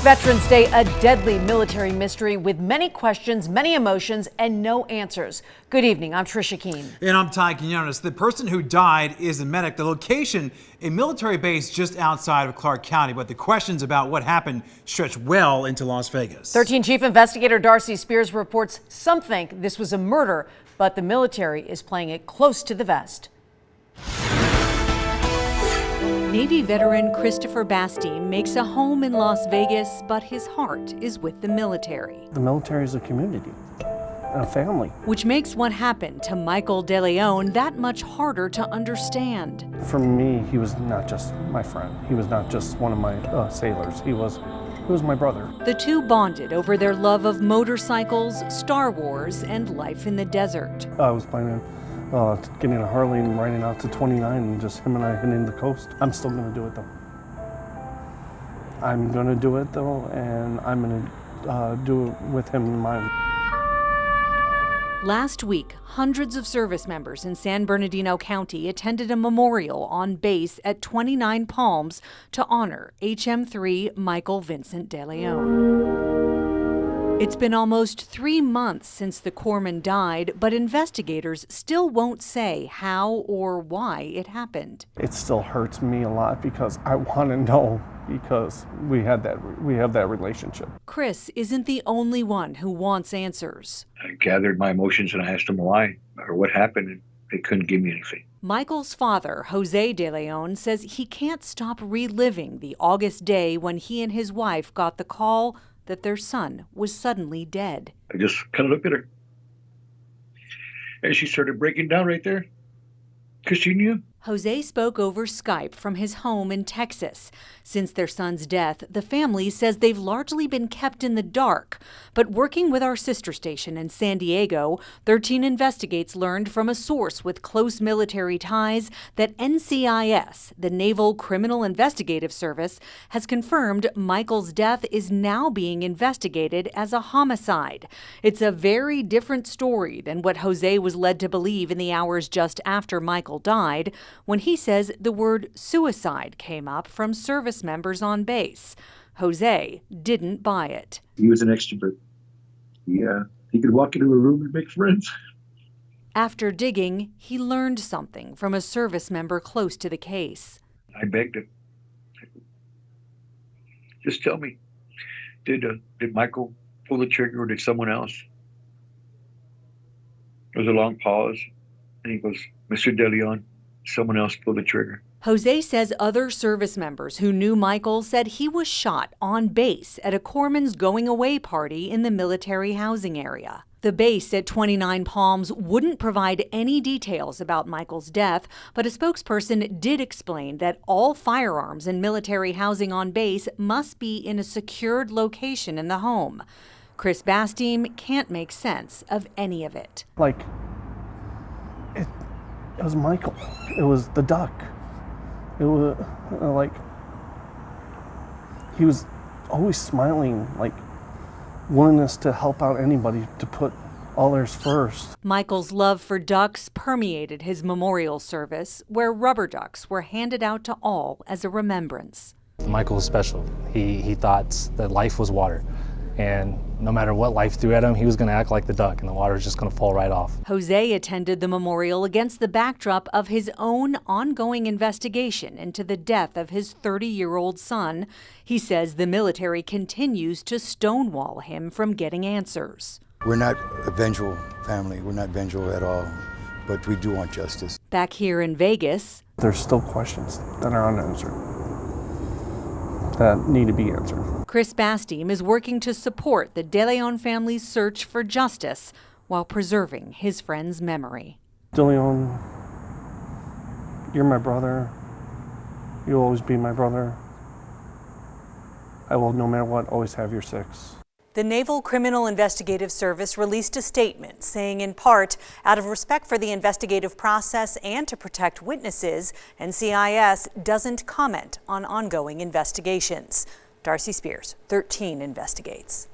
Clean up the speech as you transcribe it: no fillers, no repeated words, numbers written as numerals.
Veterans Day, a deadly military mystery with many questions, many emotions, and no answers. Good evening, I'm Trisha Keene. And I'm Ty Quinones. The person who died is a medic. The location, a military base just outside of Clark County, but the questions about what happened stretch well into Las Vegas. 13 Chief Investigator Darcy Spears reports some think this was a murder, but the military is playing it close to the vest. Navy veteran Christopher Bastine makes a home in Las Vegas, but his heart is with the military. The military is a community, a family. Which makes what happened to Michael DeLeon that much harder to understand. For me, he was not just my friend. He was not just one of my sailors. He was my brother. The two bonded over their love of motorcycles, Star Wars, and life in the desert. I was planning getting a Harley and riding out to 29 and just him and I hitting the coast. I'm still going to do it though. I'm going to do it though, and I'm going to do it with him in mind. Last week, hundreds of service members in San Bernardino County attended a memorial on base at 29 Palms to honor HM3 Michael Vincent DeLeon. It's been almost 3 months since the corpsman died, but investigators still won't say how or why it happened. It still hurts me a lot because I want to know, because we have that relationship. Chris isn't the only one who wants answers. I gathered my emotions and I asked them why or what happened, and they couldn't give me anything. Michael's father, Jose DeLeon, says he can't stop reliving the August day when he and his wife got the call that their son was suddenly dead. I just kind of looked at her, and she started breaking down right there, because she knew. Jose spoke over Skype from his home in Texas. Since their son's death, the family says they've largely been kept in the dark. But working with our sister station in San Diego, 13 Investigates learned from a source with close military ties that NCIS, the Naval Criminal Investigative Service, has confirmed Michael's death is now being investigated as a homicide. It's a very different story than what Jose was led to believe in the hours just after Michael died, when he says the word suicide came up from service members on base. Jose didn't buy it. He was an extrovert. Yeah, he could walk into a room and make friends. After digging, he learned something from a service member close to the case. I begged him. Just tell me, did Michael pull the trigger or did someone else? There was a long pause, and he goes, Mr. DeLeon, someone else pulled the trigger. Jose says other service members who knew Michael said he was shot on base at a corpsman's going away party in the military housing area. The base at 29 Palms wouldn't provide any details about Michael's death, but a spokesperson did explain that all firearms and military housing on base must be in a secured location in the home. Chris Bastine can't make sense of any of it. It was Michael. It was the duck. It was he was always smiling, willingness to help out anybody, to put others first. Michael's love for ducks permeated his memorial service, where rubber ducks were handed out to all as a remembrance. Michael was special. He thought that life was water. And no matter what life threw at him, he was going to act like the duck, and the water was just going to fall right off. Jose attended the memorial against the backdrop of his own ongoing investigation into the death of his 30-year-old son. He says the military continues to stonewall him from getting answers. We're not a vengeful family. We're not vengeful at all, but we do want justice. Back here in Vegas, There's still questions that are unanswered, that need to be answered. Chris Bastine is working to support the DeLeon family's search for justice while preserving his friend's memory. DeLeon, you're my brother. You'll always be my brother. I will, no matter what, always have your six. The Naval Criminal Investigative Service released a statement saying, in part, out of respect for the investigative process and to protect witnesses, NCIS doesn't comment on ongoing investigations. Darcy Spears, 13 Investigates.